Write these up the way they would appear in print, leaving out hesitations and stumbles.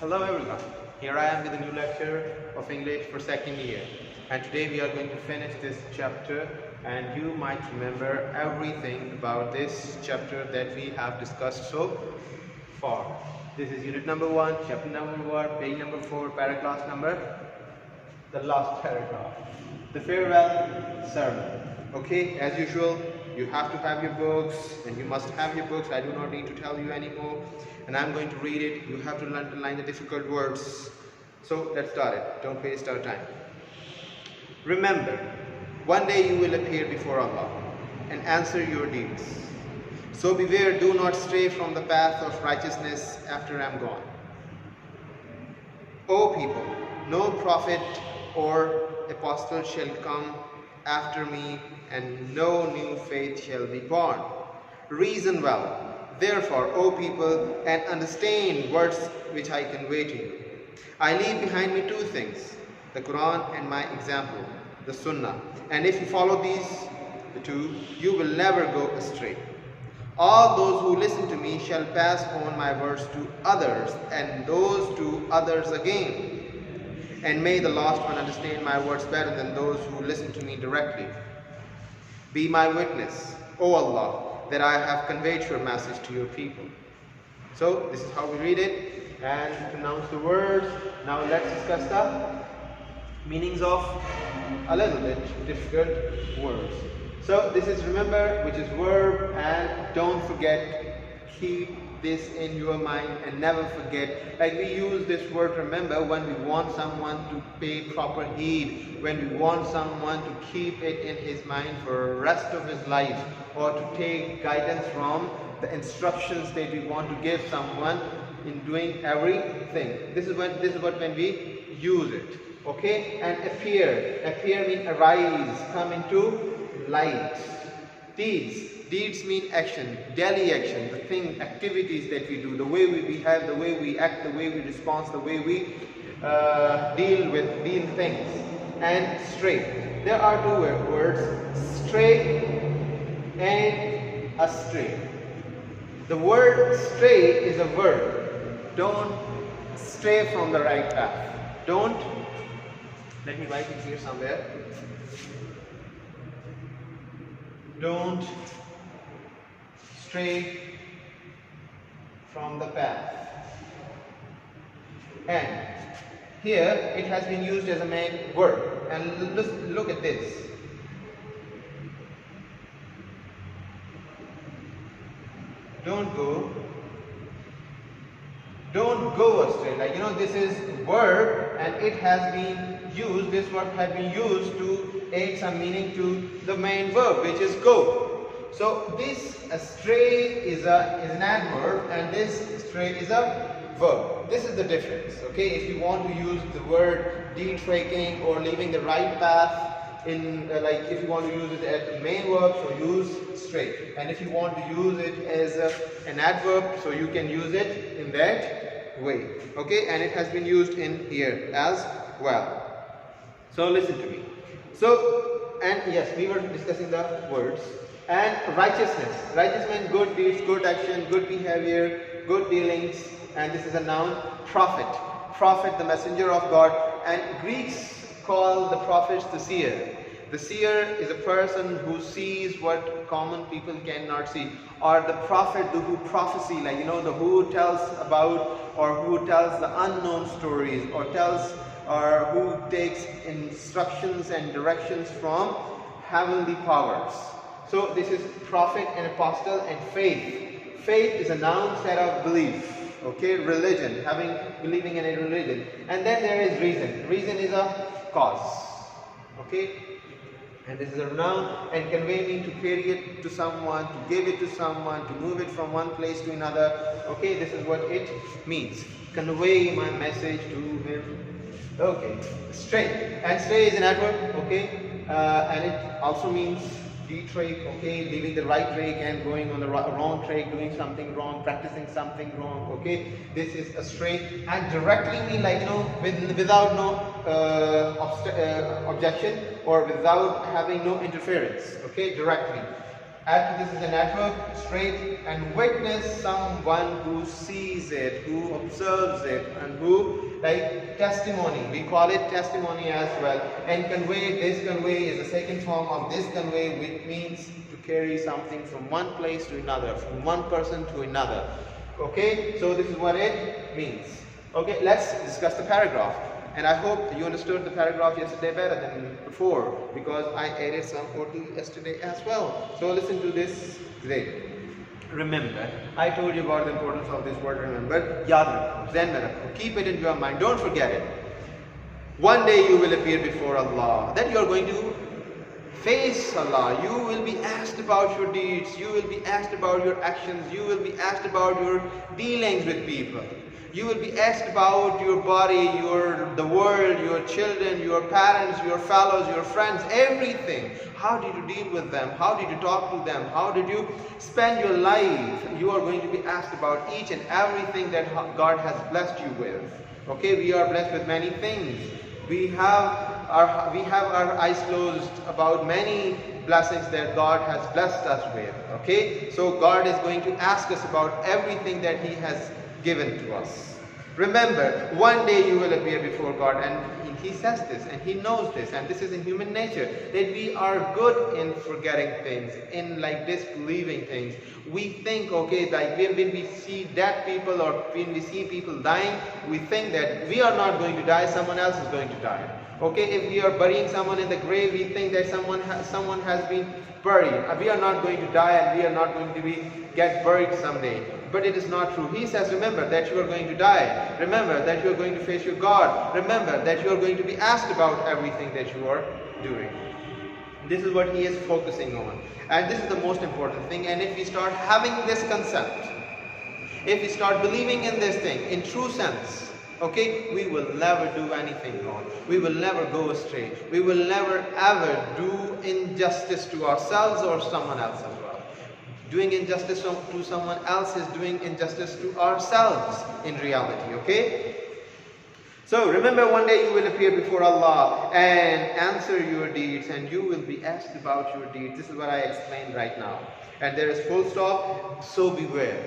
Hello everyone, here I am with a new lecture of English for second year, and today we are going to finish this chapter, and you might remember everything about this chapter that we have discussed so far. This is unit number 1, chapter number 1, page number 4, paragraph number, the last paragraph, the farewell sermon. Okay, as usual, you have to have your books, and you must have your books. I do not need to tell you anymore, and I'm going to read it. You have to underline the difficult words. So let's start it. Don't waste our time. Remember, one day you will appear before Allah and answer your deeds. So beware, do not stray from the path of righteousness after I am gone. O people, no prophet or apostle shall come after me, and no new faith shall be born. Reason well, therefore, O people, and understand words which I convey to you. I leave behind me two things, the Quran and my example, the Sunnah. And if you follow these, the two, you will never go astray. All those who listen to me shall pass on my words to others, and those to others again. And may the lost one understand my words better than those who listen to me directly. Be my witness, O Allah, that I have conveyed your message to your people. So this is how we read it and pronounce the words. Now let's discuss the meanings of a little bit difficult words. So this is remember, which is verb, and don't forget, keep this in your mind and never forget. Like we use this word remember when we want someone to pay proper heed, when we want someone to keep it in his mind for the rest of his life, or to take guidance from the instructions that we want to give someone in doing everything. This is what when we use it. Okay, and appear means arise, come into light. Deeds mean action, daily action, the thing, activities that we do, the way we behave, the way we act, the way we respond, the way we deal with things. And stray. There are two words, stray and astray. The word stray is a verb. Don't stray from the right path. Don't, let me write it here somewhere. Don't stray from the path. And here it has been used as a main verb. And look at this. Don't go astray. Like this is verb, and it has been used. This verb has been used to add some meaning to the main verb, which is go. So this astray is an adverb, and this stray is a verb. This is the difference. Okay, if you want to use the word detracting or leaving the right path in like if you want to use it as the main verb, so use stray. And if you want to use it as an adverb, so you can use it in that way. Okay, and it has been used in here as well. So listen to me. So, and yes, we were discussing the words. And righteousness. Righteousness means good deeds, good action, good behavior, good dealings. And this is a noun. Prophet. Prophet, the messenger of God. And Greeks call the prophets the seer. The seer is a person who sees what common people cannot see. Or the prophet who prophesy, like the who tells about, or who tells the unknown stories, or tells, or who takes instructions and directions from heavenly powers. So this is prophet and apostle. And faith. Faith is a noun set of belief. Okay, religion, believing in a religion. And then there is reason. Reason is a cause. Okay, and this is a noun, and convey means to carry it to someone, to give it to someone, to move it from one place to another. Okay, this is what it means. Convey my message to him. Okay, stray. And stray is an adverb. Okay, and it also means detrack. Okay, leaving the right track and going on the wrong track, doing something wrong, practicing something wrong. Okay, this is astray. And directly mean like without no objection, or without having no interference. Okay, directly. This is a network, straight, and witness, someone who sees it, who observes it, and who, like testimony. We call it testimony as well. And convey, this convey is the second form of this convey, which means to carry something from one place to another, from one person to another. Okay, so this is what it means. Okay, let's discuss the paragraph. And I hope you understood the paragraph yesterday better than before, because I added some portal yesterday as well. So listen to this today. Remember, I told you about the importance of this word remember. Yaad rakho, zehn mein rakho. Keep it in your mind, don't forget it. One day you will appear before Allah. Then you are going to face Allah. You will be asked about your deeds. You will be asked about your actions. You will be asked about your dealings with people. You will be asked about your body, the world, your children, your parents, your fellows, your friends, everything. How did you deal with them? How did you talk to them? How did you spend your life? You are going to be asked about each and everything that God has blessed you with. Okay, we are blessed with many things. We have our eyes closed about many blessings that God has blessed us with. Okay, so God is going to ask us about everything that He has given to us. Remember, one day you will appear before God, and He says this, and He knows this, and this is in human nature, that we are good in forgetting things, in like disbelieving things. We think, okay, like when we see dead people or when we see people dying, we think that we are not going to die, someone else is going to die. Okay, if we are burying someone in the grave, we think that someone has been buried. We are not going to die, and we are not going to get buried someday. But it is not true. He says, remember that you are going to die. Remember that you are going to face your God. Remember that you are going to be asked about everything that you are doing. This is what He is focusing on. And this is the most important thing. And if we start having this concept, if we start believing in this thing in true sense, okay, we will never do anything wrong. We will never go astray. We will never ever do injustice to ourselves or someone else as well. Doing injustice to someone else is doing injustice to ourselves in reality, okay? So remember, one day you will appear before Allah and answer your deeds, and you will be asked about your deeds. This is what I explained right now. And there is full stop, so beware.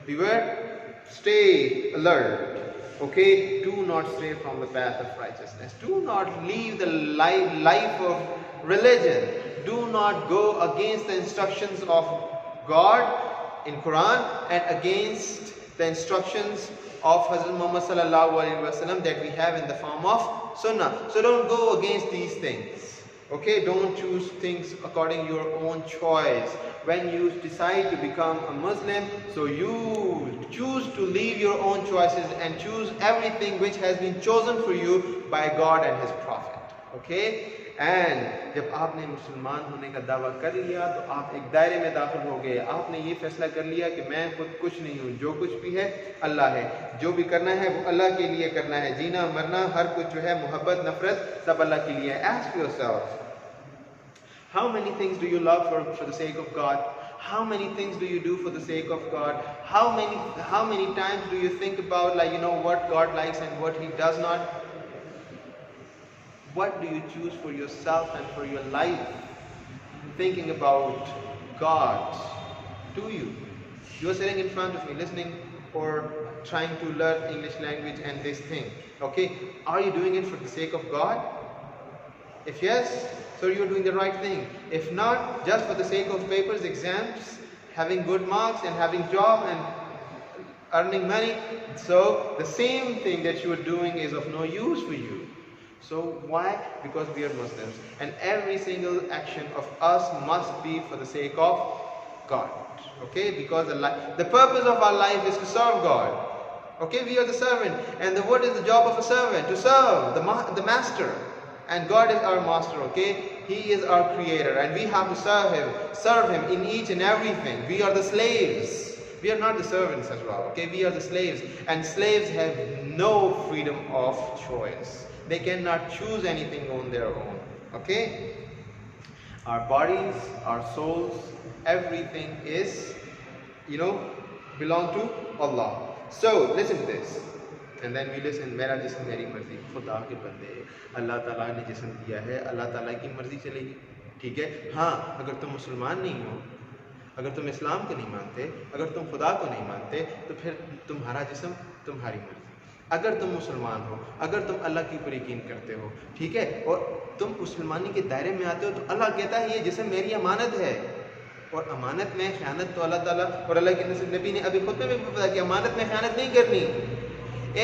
Beware, stay alert. Okay, do not stray from the path of righteousness. Do not leave the life of religion. Do not go against the instructions of God in Quran and against the instructions of Hazrat Muhammad sallallahu alaihi wasallam that we have in the form of Sunnah. So don't go against these things. Okay, don't choose things according to your own choice. When you decide to become a Muslim, so you choose to leave your own choices and choose everything which has been chosen for you by God and His Prophet. Okay? And जब आपने मुसलमान होने का दावा कर लिया तो आप एक दायरे में दाखिल हो गए. आपने ये फैसला कर लिया कि मैं खुद कुछ नहीं हूँ, जो कुछ भी है अल्लाह है. जो भी करना है वो अल्लाह के लिए करना है. जीना मरना हर कुछ जो है मोहब्बत नफरत सब अल्लाह के लिए. Ask yourself, how many things do you love for the sake of God? How many things do you do for the sake of God? How many times do you think about, like, you know, what God likes and what He does not? What do you choose for yourself and for your life? Thinking about God. Do you? You are sitting in front of me listening or trying to learn English language and this thing. Okay? Are you doing it for the sake of God? If yes, so you're doing the right thing. If not, just for the sake of papers, exams, having good marks and having job and earning money, so the same thing that you are doing is of no use for you. So why? Because we are Muslims, and every single action of us must be for the sake of God. Okay? Because the purpose of our life is to serve God. Okay? We are the servant, and what is the job of a servant? To serve the master. And God is our master, okay? He is our creator, and we have to serve him in each and everything. We are the slaves. We are not the servants as well, okay? We are the slaves, and slaves have no freedom of choice. They cannot choose anything on their own, okay? Our bodies, our souls, everything is, belong to Allah. So listen to this. And then we listen. मेरा जिस्म मेरी मर्जी, खुदा के बंदे, अल्लाह ताला ने जिस्म दिया है, अल्लाह ताला की मर्जी चलेगी. ठीक है? हाँ, अगर तुम मुसलमान नहीं हो, अगर तुम इस्लाम को नहीं मानते, अगर तुम खुदा को नहीं मानते, तो फिर तुम्हारा जिस्म तुम्हारी मर्जी। अगर तुम मुसलमान हो, अगर तुम अल्लाह के ऊपर यकीन करते हो, ठीक है, और तुम मुसलमानी के दायरे में आते हो, तो अल्लाह कहता है ये जिस्म मेरी अमानत है। और अमानत में ख़यानत तो अल्लाह ताला और अल्लाह के नबी ने अभी खुतबे में भी बताया कि अमानत में ख़यानत नहीं करनी।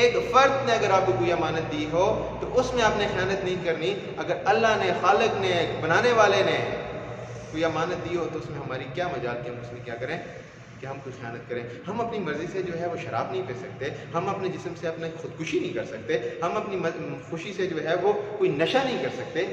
एक फ़र्द ने अगर आपको कोई अमानत दी हो तो उसमें आपने ख़यानत नहीं करनी। अगर अल्लाह ने, खालिक ने, बनाने वाले ने कोई अमानत दी हो तो उसमें हमारी क्या मजाल कि हम उसमें क्या करें कि हम कुछ ख़यानत करें। हम अपनी मर्ज़ी से जो है वो शराब नहीं पी सकते, हम अपने जिस्म से अपने खुदकुशी नहीं कर सकते, हम अपनी खुशी से जो है वो कोई नशा नहीं कर सकते।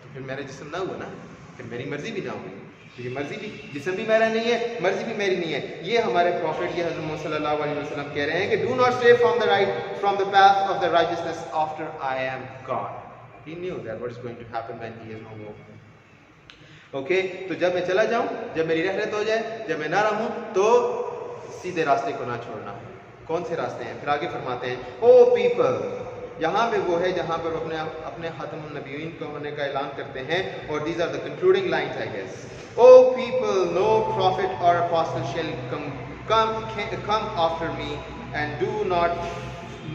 तो फिर मेरा जिस्म ना हुआ ना, फिर मेरी मर्ज़ी भी ना हुई, क्योंकि मर्ज़ी भी, जिस्म भी मेरा नहीं है, मर्ज़ी भी मेरी नहीं है। ये हमारे प्रॉफिट ये हज़रत मोहम्मद सल्लल्लाहु अलैहि वसल्लम कह रहे हैं कि do not stray from the path of the righteousness after I am gone. He knew that what is going to happen when he is no more. Okay, तो जब मैं चला जाऊं, जब मेरी रहमत हो जाए, जब मैं ना रहूं, तो सीधे रास्ते को ना छोड़ना। कौन से रास्ते हैं? फिर आगे फरमाते हैं, ओ पीपल, यहाँ पे वो है जहाँ पर अपने अपने ख़ातमुन नबीयीन को होने का ऐलान करते हैं, और these are the concluding lines I guess. O people, no prophet or apostle shall come after me, and do not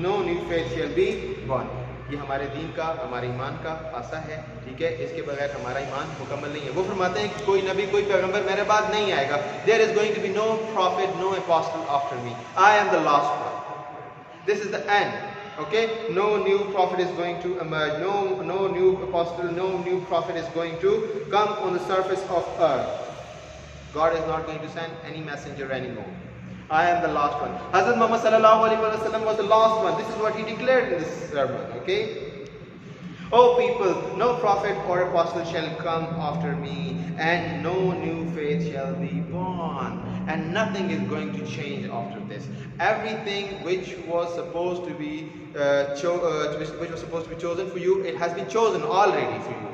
no new faith shall be born। ये हमारे दीन का, हमारे ईमान का आसा है, ठीक है, इसके बगैर हमारा ईमान मुकम्मल नहीं है। वो फरमाते हैं कि कोई नबी, कोई पैगंबर मेरे बाद नहीं आएगा। There is going to be no prophet, no apostle after me, I am the last one, this is the end. Okay, no new prophet is going to emerge, no new apostle, no new prophet is going to come on the surface of earth. God is not going to send any messenger anymore. I am the last one. Hazrat Muhammad sallallahu alaihi wasallam was the last one. This is what he declared in this sermon. Okay, O people, no prophet or apostle shall come after me, and no new faith shall be born, and nothing is going to change after this. Everything which was supposed to be which was supposed to be chosen for you, it has been chosen already for you.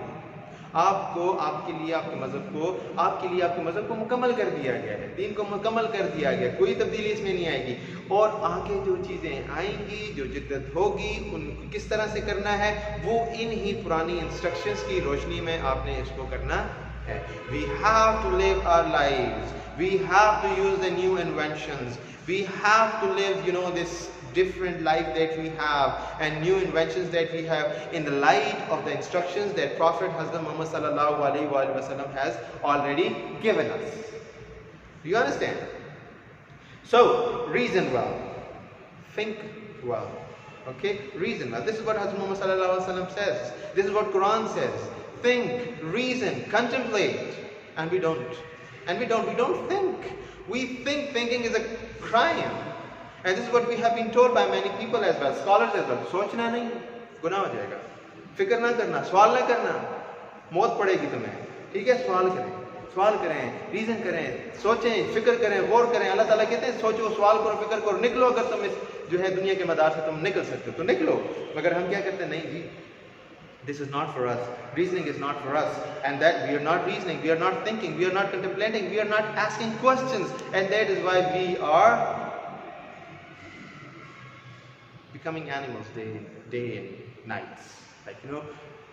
आपको, आपके लिए, आपके मज़हब को, आपके लिए आपके मज़हब को मुकम्मल कर दिया गया है, दीन को मुकम्मल कर दिया गया, कोई तब्दीली इसमें नहीं आएगी। और आगे जो चीज़ें आएंगी, जो जिद्दत होगी, उनको किस तरह से करना है, वो इन ही पुरानी इंस्ट्रक्शंस की रोशनी में आपने इसको करना है। We have to live our lives, we have to use the new inventions, we have to live, you know, this different life that we have and new inventions that we have in the light of the instructions that Prophet Hazrat Muhammad sallallahu alaihi wasallam has already given us. Do you understand? So, reason well, think well. Okay, reason well. This is what Hazrat Muhammad sallallahu alaihi wasallam says. This is what Quran says. Think, reason, contemplate, and we don't. And we don't think. We think thinking is a crime. And this is what we have been told by many people as well, scholars as well. सोचना नहीं, गुनाह हो जाएगा। फिक्र ना करना, सवाल ना करना, मौत पड़ेगी तुम्हें। ठीक है, सवाल करें, रीजन करें, सोचें, फिक्र करें, गौर करें। अल्लाह ताला कहते हैं सोचो, सवाल करो, फिक्र करो, निकलो। अगर तुम इस जो है दुनिया के मदार से तुम निकल सकते हो तो निकलो। मगर हम क्या करते हैं? नहीं जी, this is not for us, reasoning is not for us, and that we are not reasoning, we are not thinking, we are not contemplating, we are not asking questions, and that is why we are becoming animals day and nights. Like, you know,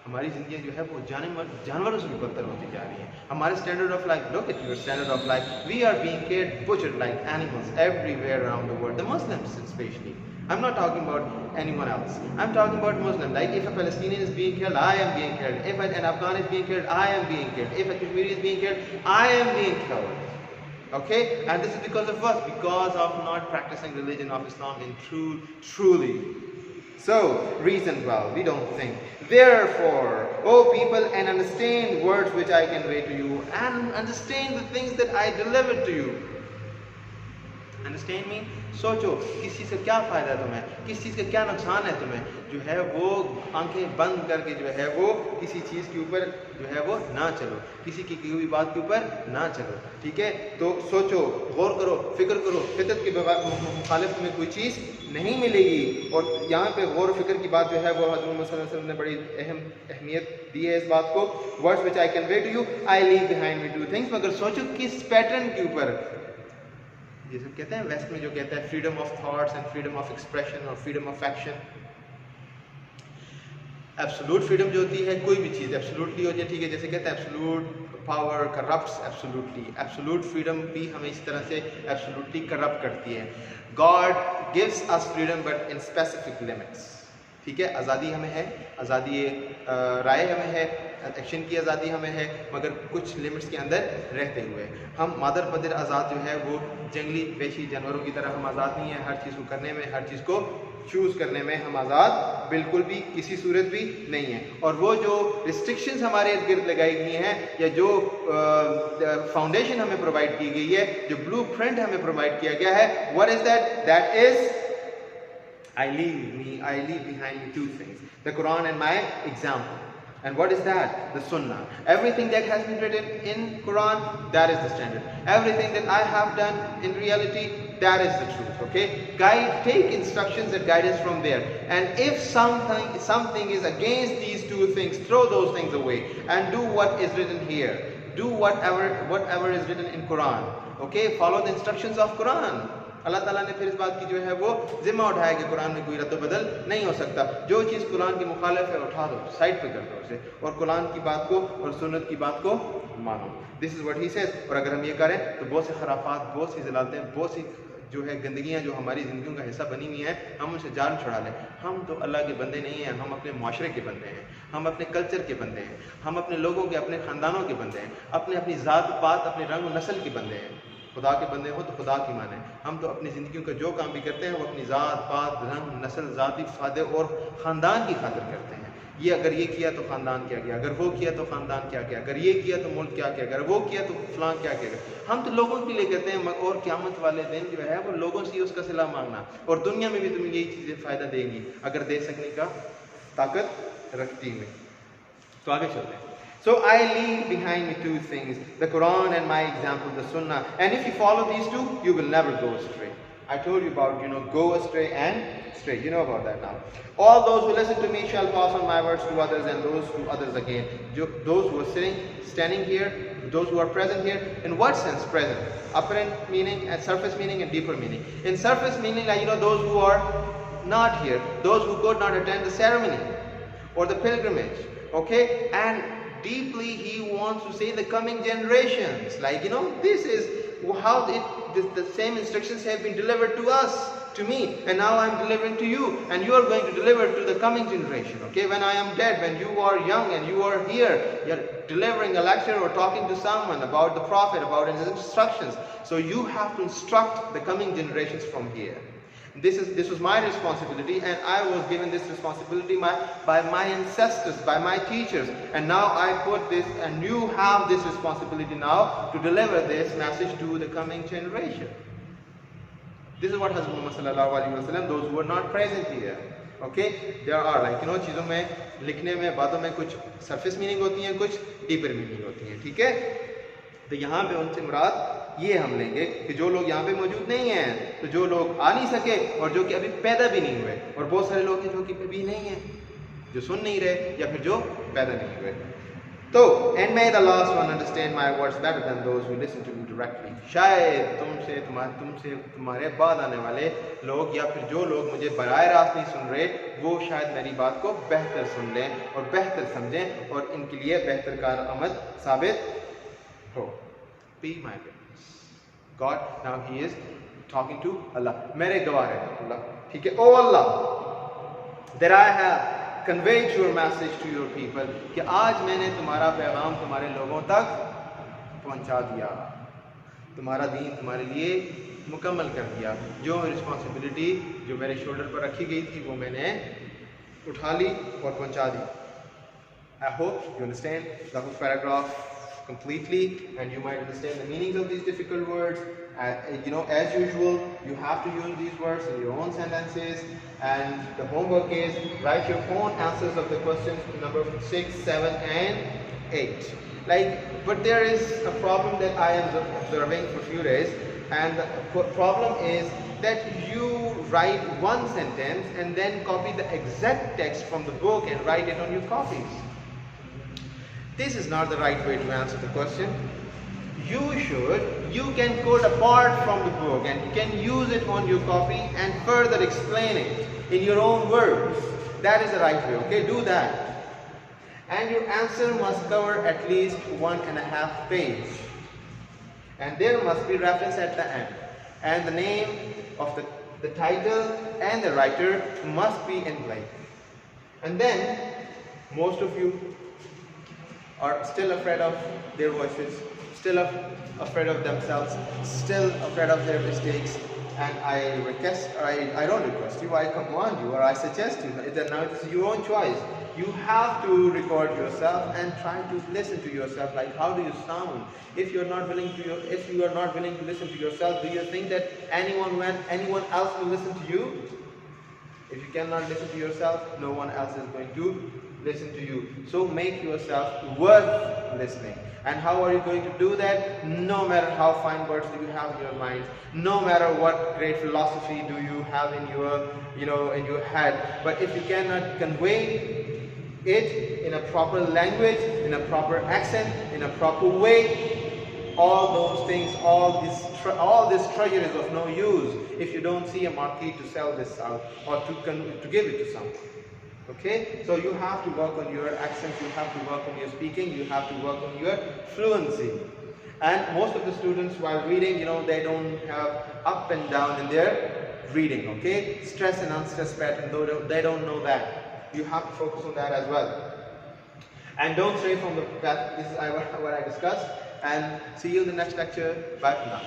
हमारी ज़िंदगी जो है वो जानवरों से भी बदतर होती जा रही है। हमारे standard of life, look at your standard of life, we are being killed, butchered like animals everywhere around the world. The Muslims especially. I'm not talking about anyone else. I'm talking about Muslims. Like, if a Palestinian is being killed, I am being killed. If an Afghan is being killed, I am being killed. If a Kashmiri is being killed, I am being killed. Okay? And this is because of what? Because of not practicing religion of Islam in truly. So, reason well, we don't think. Therefore, O people, and understand words which I convey to you, and understand the things that I delivered to you. Understand me? सोचो, किस चीज़ का क्या फ़ायदा तुम्हें, किस चीज़ का क्या नुकसान है तुम्हें, जो है वो आंखें बंद करके जो है वो किसी चीज़ के ऊपर जो है वो ना चलो, किसी की हुई बात के ऊपर ना चलो। ठीक है, तो सोचो, गौर करो, फिक्र करो, फितरत के मुखालिफ तुम्हें कोई चीज़ नहीं मिलेगी। और यहाँ पे गौर फिक्र की बात जो है वो हज़रत मोहम्मद सल्लल्लाहु अलैहि वसल्लम ने बड़ी अहमियत दी है इस बात को। Words which I convey to you, I leave behind me two things. मगर सोचो किस पैटर्न के ऊपर, जैसे कहते हैं वेस्ट में जो कहता है freedom of thoughts and freedom of expression और freedom of action. Absolute freedom जो होती है, कोई भी चीज़ एब्सोल्यूटली हो जाए, ठीक है, जैसे कहते हैं absolute power corrupts absolutely, absolute freedom भी हमें इस तरह से एब्सोल्यूटली करप्ट करती है। God gives us freedom but in specific limits, ठीक है, आज़ादी हमें है, आज़ादी राय हमें है, एक्शन की आज़ादी हमें है, मगर कुछ लिमिट्स के अंदर रहते हुए। हम मादर बदर आज़ाद जो है वो जंगली वहशी जानवरों की तरह हम आज़ाद नहीं है, हर चीज़ को करने में, हर चीज़ को चूज़ करने में हम आज़ाद बिल्कुल भी किसी सूरत भी नहीं है। और वो जो रिस्ट्रिक्शंस हमारे इर्द गिर्द लगाई गई हैं, या जो फाउंडेशन हमें प्रोवाइड की गई है, जो ब्लूप्रिंट हमें प्रोवाइड किया गया है, what is that? That is I leave behind me two things, the Quran and my example. And what is that? The Sunnah. Everything that has been written in Quran, that is the standard. Everything that I have done in reality, that is the truth. Okay? Take instructions and guidance from there. And if something is against these two things, throw those things away and do what is written here. Do whatever is written in Quran. Okay? Follow the instructions of Quran. अल्लाह ताला ने फिर इस बात की जो है वो जिम्मा उठाया कि कुरान में कोई रद्द बदल नहीं हो सकता। जो चीज़ कुरान के मुखालिफ है उठा दो, साइड पे कर दो उसे, और कुरान की बात को और सुन्नत की बात को मानो। This is what he says. और अगर हम ये करें तो बहुत से खराफात, बहुत सी ज़लालतें, बहुत सी जो है गंदगियाँ जो हमारी ज़िंदगियों का हिस्सा बनी हुई हैं, हम उनसे जान छुड़ा लें। हम तो अल्लाह के बंदे नहीं हैं, हम अपने माशरे के बंदे हैं, हम अपने कल्चर के बंदे हैं, हम अपने लोगों के, अपने ख़ानदानों के बंदे हैं, अपनी ज़ात पात, अपने रंग नस्ल के बंदे हैं। खुदा के बंदे हो तो खुदा की माने। हम तो अपनी ज़िंदगियों का जो काम भी करते हैं वो अपनी ज़ात पात, रंग नस्ल, ज़ाती फ़ायदे और ख़ानदान की खातिर करते हैं। ये अगर ये किया तो ख़ानदान क्या किया, अगर वो किया तो ख़ानदान क्या किया, अगर ये किया तो मुल्क क्या किया, अगर वो किया तो फलां क्या किया। हम तो लोगों के लिए कहते हैं, और क़यामत वाले दिन जो है वो लोगों से उसका सिला मांगना, और दुनिया में भी तुम्हें यही चीज़ें फ़ायदा देंगी अगर दे सकने का ताकत रखती हुई। तो आगे चलते हैं। So I leave behind me two things, the Quran and my example, the Sunnah. And if you follow these two, you will never go astray. I told you about, go astray and stray. You know about that now. All those who listen to me shall pass on my words to others, and those to others again. Those who are standing here, those who are present here. In what sense present? Apparent meaning and surface meaning and deeper meaning. In surface meaning, like those who are not here, those who could not attend the ceremony or the pilgrimage. Okay? And deeply he wants to say the coming generations, like this is how the same instructions have been delivered to us, to me, and now I'm delivering to you, and you are going to deliver to the coming generation. Okay, when I am dead, when you are young and you are here, you're delivering a lecture or talking to someone about the Prophet, about his instructions, so you have to instruct the coming generations from here. This was my responsibility, and I was given this responsibility by my ancestors, by my teachers, and now I put this, and you have this responsibility now to deliver this message to the coming generation. This is what Hazrat Muhammad sallallahu alaihi wasallam, those who were not present here. Okay, there are like चीज़ों में, लिखने में, बातों में कुछ surface meaning होती हैं, कुछ deeper meaning होती हैं, ठीक है। तो यहाँ पे उनसे मुराद ये हम लेंगे कि जो लोग यहाँ पे मौजूद नहीं हैं, तो जो लोग आ नहीं सके और जो कि अभी पैदा भी नहीं हुए, और बहुत सारे लोग हैं जो कि अभी नहीं हैं, जो सुन नहीं रहे या फिर जो पैदा नहीं हुए। तो and may the last one understand my words better than those who listen to me directly. शायद तुमसे तुम्हारे बाद आने वाले लोग या फिर जो लोग मुझे बराह रास्त नहीं सुन रहे, वो शायद मेरी बात को बेहतर सुन लें और बेहतर समझें और इनके लिए बेहतर कारआमद साबित हो। Be my witness. God, now he is talking to Allah. मेरे गवाह है Allah, ठीक है। Oh Allah, that I have conveyed your message to your people, कि आज मैंने तुम्हारा पैगाम तुम्हारे लोगों तक पहुंचा दिया, तुम्हारा दीन तुम्हारे लिए मुकम्मल कर दिया। जो रिस्पॉन्सिबिलिटी जो मेरे शोल्डर पर रखी गई थी वो मैंने उठा ली और पहुंचा दी। I hope you understand the whole paragraph completely, and you might understand the meanings of these difficult words. As usual, you have to use these words in your own sentences, and the homework is write your own answers of the questions number 6, 7 and 8. But there is a problem that I am observing for a few days, and the problem is that you write one sentence and then copy the exact text from the book and write it on your copies. This is not the right way to answer the question. You can quote a part from the book and you can use it on your copy and further explain it in your own words. That is the right way, okay? Do that. and your answer must cover at least 1.5 page. And there must be reference at the end. And the name of the title and the writer must be in blank. And then, most of you are still afraid of their voices, still afraid of themselves, still afraid of their mistakes. And I request, or I don't request you, I command you, or I suggest you that now it's your own choice. You have to record yourself and try to listen to yourself. Like, how do you sound? If you are not willing to listen to yourself, do you think that anyone else will listen to you? If you cannot listen to yourself, no one else is going to listen to you. So make yourself worth listening. And how are you going to do that? No matter how fine words do you have in your mind, no matter what great philosophy do you have in your head, but if you cannot convey it in a proper language, in a proper accent, in a proper way, all those things, all this treasure is of no use if you don't see a market to sell this out or to give it to someone. Okay, so you have to work on your accent, you have to work on your speaking, you have to work on your fluency. And most of the students, while reading, they don't have up and down in their reading. Okay, stress and unstressed pattern, they don't know that. You have to focus on that as well. And don't stray from the path. This is what I discussed. And see you in the next lecture. Bye for now.